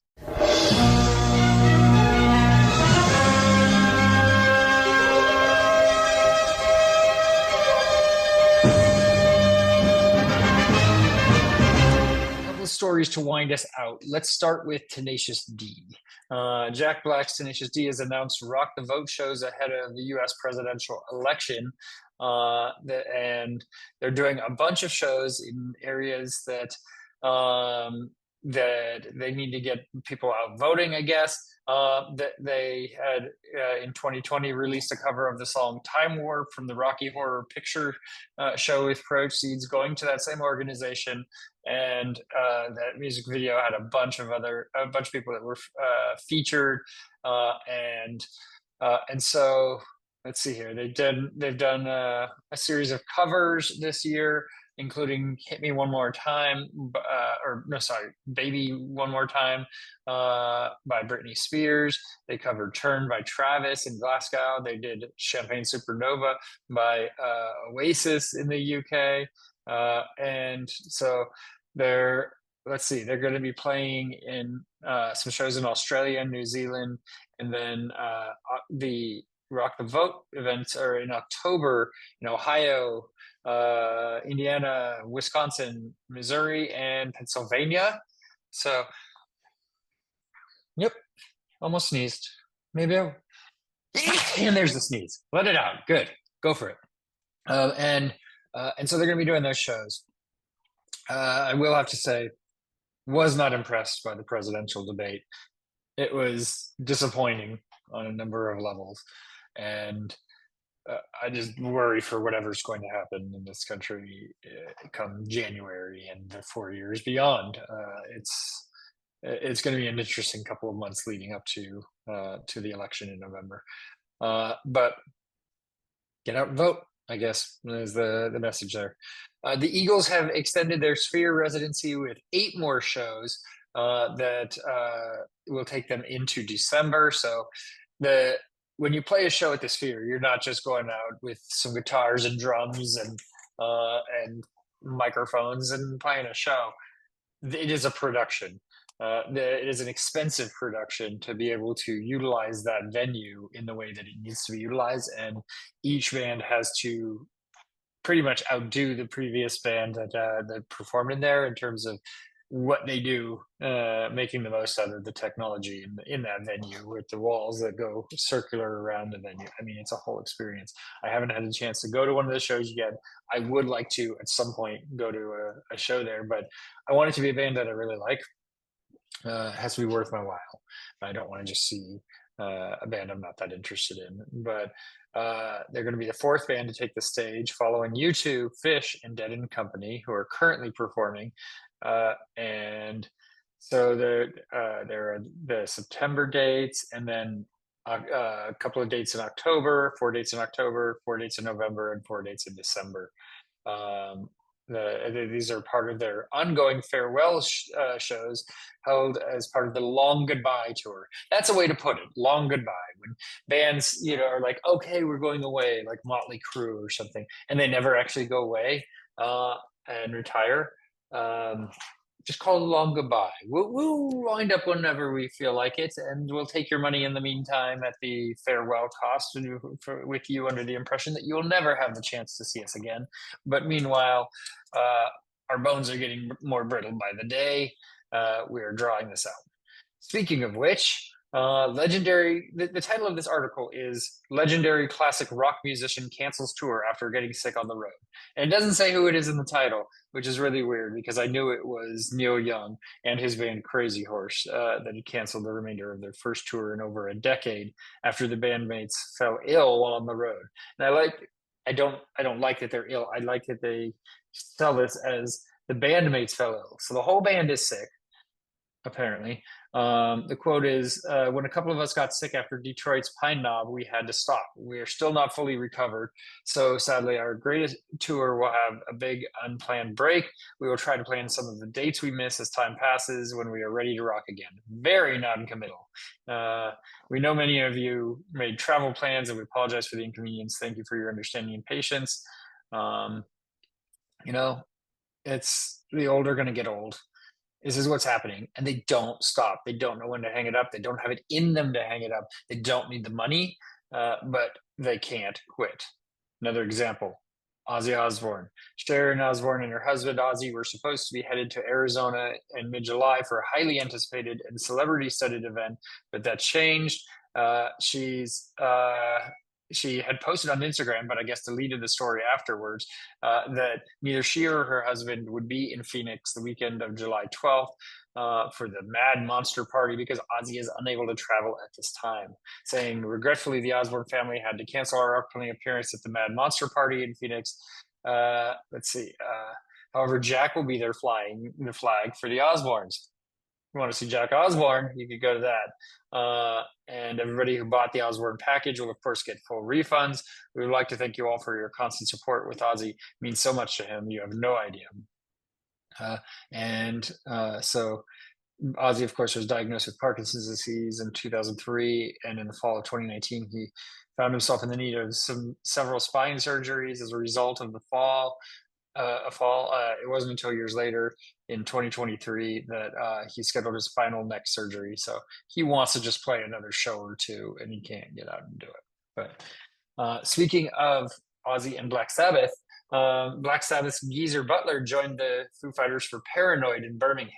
Stories to wind us out. Let's start with Tenacious D. Jack Black's Tenacious D has announced Rock the Vote shows ahead of the U.S. presidential election. And they're doing a bunch of shows in areas that that they need to get people out voting, I guess. That they had in 2020 released a cover of the song Time Warp from the Rocky Horror Picture Show, with proceeds going to that same organization. And that music video had a bunch of people that were featured, and so let's see here. They've done a series of covers this year, including "Hit Me One More Time," "Baby One More Time" by Britney Spears. They covered "Turn" by Travis in Glasgow. They did "Champagne Supernova" by Oasis in the UK. And so they're going to be playing in some shows in Australia, New Zealand, and then the Rock the Vote events are in October in Ohio, Indiana, Wisconsin, Missouri, and Pennsylvania. So, yep, almost sneezed. Maybe and there's the sneeze. Let it out. Good. Go for it. And so they're going to be doing those shows. I will have to say, was not impressed by the presidential debate. It was disappointing on a number of levels. And I just worry for whatever's going to happen in this country come January and the 4 years beyond. It's going to be an interesting couple of months leading up to the election in November. But get out and vote, I guess, is the message there. The Eagles have extended their Sphere residency with 8 more shows that will take them into December. So when you play a show at the Sphere, you're not just going out with some guitars and drums and microphones and playing a show. It is a production. It is an expensive production to be able to utilize that venue in the way that it needs to be utilized, and each band has to pretty much outdo the previous band that performed in there in terms of what they do, making the most out of the technology in that venue, with the walls that go circular around the venue. I mean, it's a whole experience. I haven't had a chance to go to one of the shows yet. I would like to at some point go to a show there, but I want it to be a band that I really like. It has to be worth my while. I don't want to just see a band I'm not that interested in. But they're going to be the 4th band to take the stage, following U2, Fish, and Dead & Company, who are currently performing. And so there are the September dates, and then a couple of dates in October, 4 dates in October, 4 dates in November, and 4 dates in December. These are part of their ongoing farewell shows held as part of the Long Goodbye tour. That's a way to put it, long goodbye. When bands, are like, okay, we're going away, like Motley Crue or something, and they never actually go away and retire. Just call it a long goodbye. We'll wind up whenever we feel like it, and we'll take your money in the meantime at the farewell cost with you under the impression that you'll never have the chance to see us again. But meanwhile, our bones are getting more brittle by the day. We are drawing this out. Speaking of which, the title of this article is "Legendary Classic Rock Musician Cancels Tour After Getting Sick on the Road." And it doesn't say who it is in the title, which is really weird because I knew it was Neil Young and his band Crazy Horse that had canceled the remainder of their first tour in over a decade after the bandmates fell ill while on the road. And I don't like that they're ill. I like that they sell this as the bandmates fell ill. So the whole band is sick, apparently. The quote is, when a couple of us got sick after Detroit's Pine Knob, we had to stop. We are still not fully recovered. So sadly, our greatest tour will have a big unplanned break. We will try to plan some of the dates we miss as time passes when we are ready to rock again. Very non-committal. We know many of you made travel plans and we apologize for the inconvenience. Thank you for your understanding and patience. It's the old are going to get old. This is what's happening. And they don't stop. They don't know when to hang it up. They don't have it in them to hang it up. They don't need the money, but they can't quit. Another example, Ozzy Osbourne. Sharon Osbourne and her husband Ozzy were supposed to be headed to Arizona in mid-July for a highly anticipated and celebrity-studded event, but that changed. She had posted on Instagram, but I guess deleted the story afterwards, that neither she or her husband would be in Phoenix the weekend of July 12th for the Mad Monster Party because Ozzy is unable to travel at this time, saying, regretfully, the Osbourne family had to cancel our upcoming appearance at the Mad Monster Party in Phoenix. Let's see. However, Jack will be there flying the flag for the Osbournes. If you want to see Jack Osbourne, you could go to that. And everybody who bought the Osbourne package will, of course, get full refunds. We would like to thank you all for your constant support with Ozzy. It means so much to him. You have no idea. So Ozzy, of course, was diagnosed with Parkinson's disease in 2003. And in the fall of 2019, he found himself in the need of several spine surgeries as a result of the fall. It wasn't until years later in 2023 that he scheduled his final neck surgery. So he wants to just play another show or two, and he can't get out and do it. But speaking of Ozzy and Black Sabbath, Black Sabbath's Geezer Butler joined the Foo Fighters for Paranoid in Birmingham.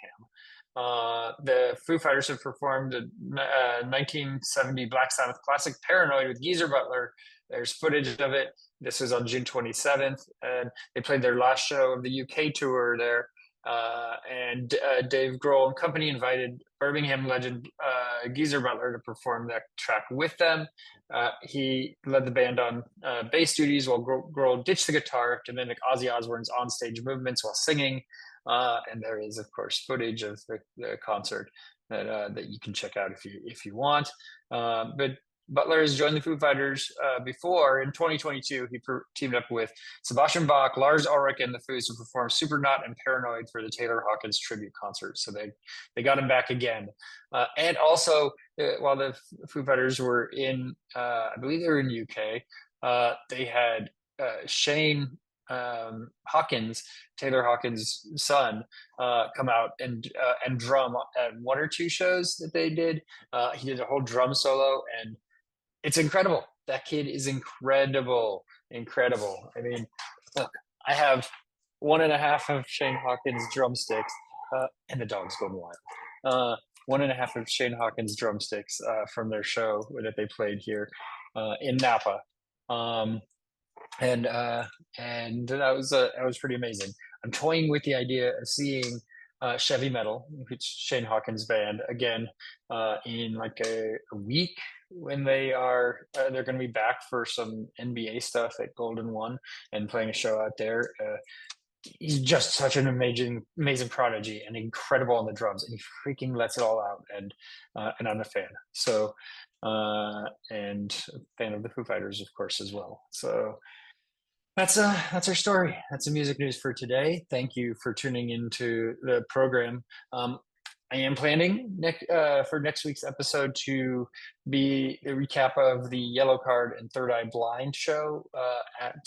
The Foo Fighters have performed a 1970 Black Sabbath classic Paranoid with Geezer Butler. There's footage of it. This was on June 27th, and they played their last show of the UK tour there. Dave Grohl and company invited Birmingham legend Geezer Butler to perform that track with them. He led the band on bass duties while Grohl ditched the guitar to mimic Ozzy Osbourne's onstage movements while singing. And there is, of course, footage of the concert that you can check out if you want. But Butler has joined the Foo Fighters before. In 2022, he teamed up with Sebastian Bach, Lars Ulrich, and the Foos to perform Supernaut and Paranoid for the Taylor Hawkins tribute concert. So they got him back again. And also, while the Foo Fighters were in, I believe they were in UK, they had Shane Hawkins, Taylor Hawkins' son, come out and drum at one or two shows that they did. He did a whole drum solo, and it's incredible. That kid is incredible. I mean, look, I have 1.5 of Shane Hawkins' drumsticks, and the dog's going wild. 1.5 of Shane Hawkins' drumsticks from their show that they played here in Napa. And that was pretty amazing. I'm toying with the idea of seeing Chevy Metal, which is Shane Hawkins' band, again in like a week when they're going to be back for some NBA stuff at Golden One and playing a show out there. He's just such an amazing prodigy and incredible on the drums, and he freaking lets it all out. And I'm a fan. So and a fan of the Foo Fighters, of course, as well. So that's our story. That's the music news for today. Thank you for tuning into the program. I am planning for next week's episode to be a recap of the Yellow Card and Third Eye Blind show at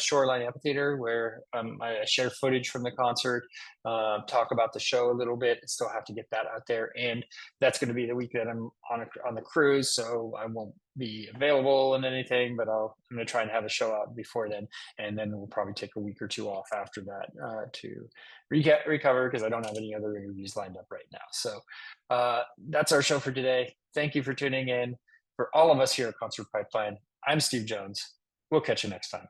Shoreline Amphitheater, where I share footage from the concert, talk about the show a little bit. Still have to get that out there, and that's going to be the week that I'm on the cruise, so I won't be available and anything. But I'm going to try and have a show out before then, and then we'll probably take a week or two off after that to recover because I don't have any other interviews lined up right now. So that's our show for today. Thank you for tuning in. For all of us here at Concert Pipeline, I'm Steve Jones. We'll catch you next time.